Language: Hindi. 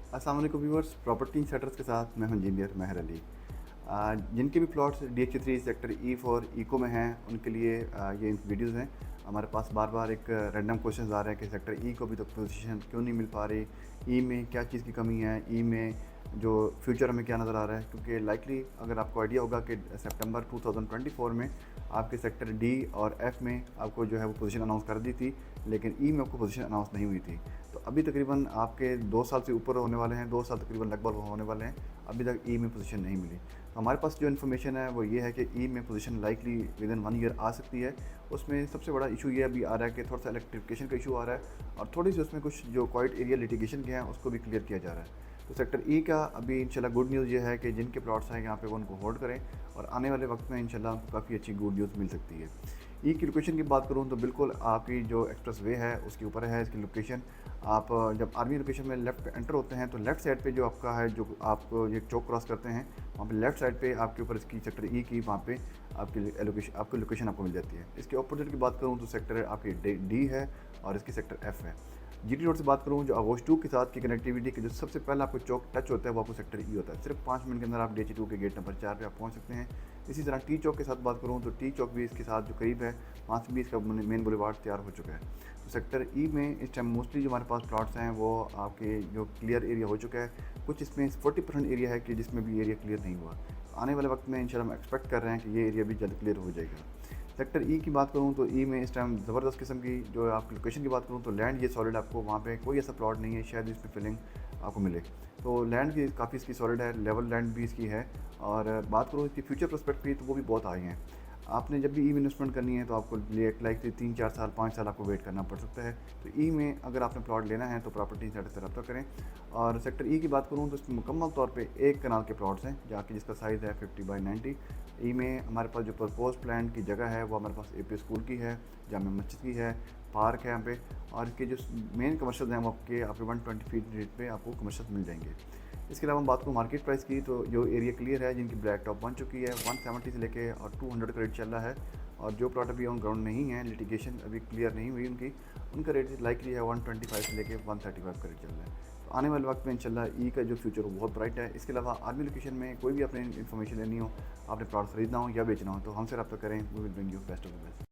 अस्सलाम वालेकुम व्यूअर्स, प्रॉपर्टी सेटर्स के साथ मैं हूं इंजीनियर महर अली। जिनके भी plots DH3 sector E4 eco में हैं उनके लिए ये वीडियोस हैं। हमारे पास बार बार एक रैंडम क्वेश्चन आ रहे हैं कि सेक्टर E को भी तो पोजीशन क्यों नहीं मिल पा रही, ई में क्या चीज़ की कमी है, ई में जो फ्यूचर हमें क्या नज़र आ रहा है। क्योंकि लाइकली अगर आपको आइडिया होगा कि सितंबर 2024 में आपके सेक्टर D और F में आपको जो है वो पोजीशन अनाउंस कर दी थी, लेकिन ई में आपको पोजीशन अनाउंस नहीं हुई थी। तो अभी तकरीबन आपके 2 साल से ऊपर होने वाले हैं, 2 साल तकरीबन लगभग होने वाले हैं, अभी तक ई में पोजीशन नहीं मिली। तो हमारे पास जो इन्फॉर्मेशन है वो ये है कि ई में position likely within 1 year आ सकती है। उसमें सबसे बड़ा इशू ये अभी आ रहा है कि थोड़ा सा इलेक्ट्रिफिकेशन का इशू आ रहा है और थोड़ी सी उसमें कुछ जो क्वाइट एरिया लिटिगेशन के हैं उसको भी क्लियर किया जा रहा है। तो सेक्टर ई का अभी इंशाल्लाह गुड न्यूज़ ये है कि जिनके प्लॉट्स हैं यहाँ पे वो उनको होल्ड करें और आने वाले वक्त में इंशाल्लाह उनको काफ़ी अच्छी गुड न्यूज़ मिल सकती है। ई की लोकेशन की बात करूँ तो बिल्कुल आपकी जो एक्सप्रेस वे है उसके ऊपर है इसकी लोकेशन। आप जब आर्मी लोकेशन में लेफ़्ट एंटर होते हैं तो लेफ़्ट साइड पे जो आपका है, जो आप ये चौक क्रॉस करते हैं, वहाँ पे लेफ़्ट साइड पे आपके ऊपर इसकी सेक्टर ई की वहाँ पे आपकी लोकेशन आपको मिल जाती है। इसके अपोजिट की बात करूँ तो सेक्टर आपकी डी है और इसकी सेक्टर एफ़ है। GT रोड से बात करूँ जो आगोश 2 के साथ की कनेक्टिविटी के जो सबसे पहला आपको चौक टच होता है वो आपको सेक्टर ई होता है। सिर्फ 5 मिनट के अंदर आप DH2 के गेट नंबर 4 पे आप पहुँच सकते हैं। इसी तरह टी चौक के साथ बात करूँ तो टी चौक भी इसके साथ जो करीब है, वहाँ से भी इसका मेन बुलेवार्ड तैयार हो चुका है। तो सेक्टर ई में इस टाइम मोस्टली जो हमारे पास प्लॉट्स हैं वो आपके जो क्लियर एरिया हो चुका है। कुछ इसमें 40% एरिया है कि जिसमें भी एरिया क्लियर नहीं हुआ। आने वाले वक्त में इंशाल्लाह हम एक्सपेक्ट कर रहे हैं कि ये एरिया भी जल्द क्लियर हो जाएगा। सेक्टर ई की बात करूँ तो ई में इस टाइम ज़बरदस्त किस्म की जो आपकी लोकेशन की बात करूँ तो लैंड ये सॉलिड, आपको वहाँ पे कोई ऐसा प्लॉट नहीं है शायद इसमें फिलिंग आपको मिले। तो लैंड की काफ़ी इसकी सॉलिड है, लेवल लैंड भी इसकी है। और बात करूँ इसकी फ्यूचर प्रोस्पेक्ट की तो वो भी बहुत हाई हैं। आपने जब भी ई में इन्वेस्टमेंट करनी है तो आपको लाइक 3-4 साल 5 साल आपको वेट करना पड़ सकता है। तो ई में अगर आपने प्लॉट लेना है तो प्रॉपर्टी सेटर से रब्ता करें। और सेक्टर ई की बात करूँ तो इसमें मुकम्मल तौर पे एक कनाल के प्लॉट्स हैं जाके जिसका साइज़ है 50/90। ई में हमारे पास जो प्रपोज प्लान की जगह है वो हमारे पास AP स्कूल की है, जामा मस्जिद की है, पार्क है यहाँ पे। और इसके जो मेन कमर्शियल हैं वो आपके 120 फीट रेट पे आपको कमर्शियल मिल जाएंगे। इसके अलावा हम बात करूँ मार्केट प्राइस की तो जो एरिया क्लियर है, जिनकी ब्लैक टॉप बन चुकी है, 170 से लेके और 200 का रेट चल रहा है। और जो प्लॉट अभी ऑन ग्राउंड नहीं है, लिटिगेशन अभी क्लियर नहीं हुई उनकी, उनका रेट लाइकली है 125 से लेके 135 का रेट चल रहा है। तो आने वाले वक्त में इंशाल्लाह ई का जो फ्यूचर वो बहुत ब्राइट है। इसके अलावा आर्मी लोकेशन में कोई भी आपने इन्फॉर्मेशन लेनी हो, आपने प्लॉट खरीदना हो या बेचना हो तो हमसे रब्ता करें। We will bring you best of the best.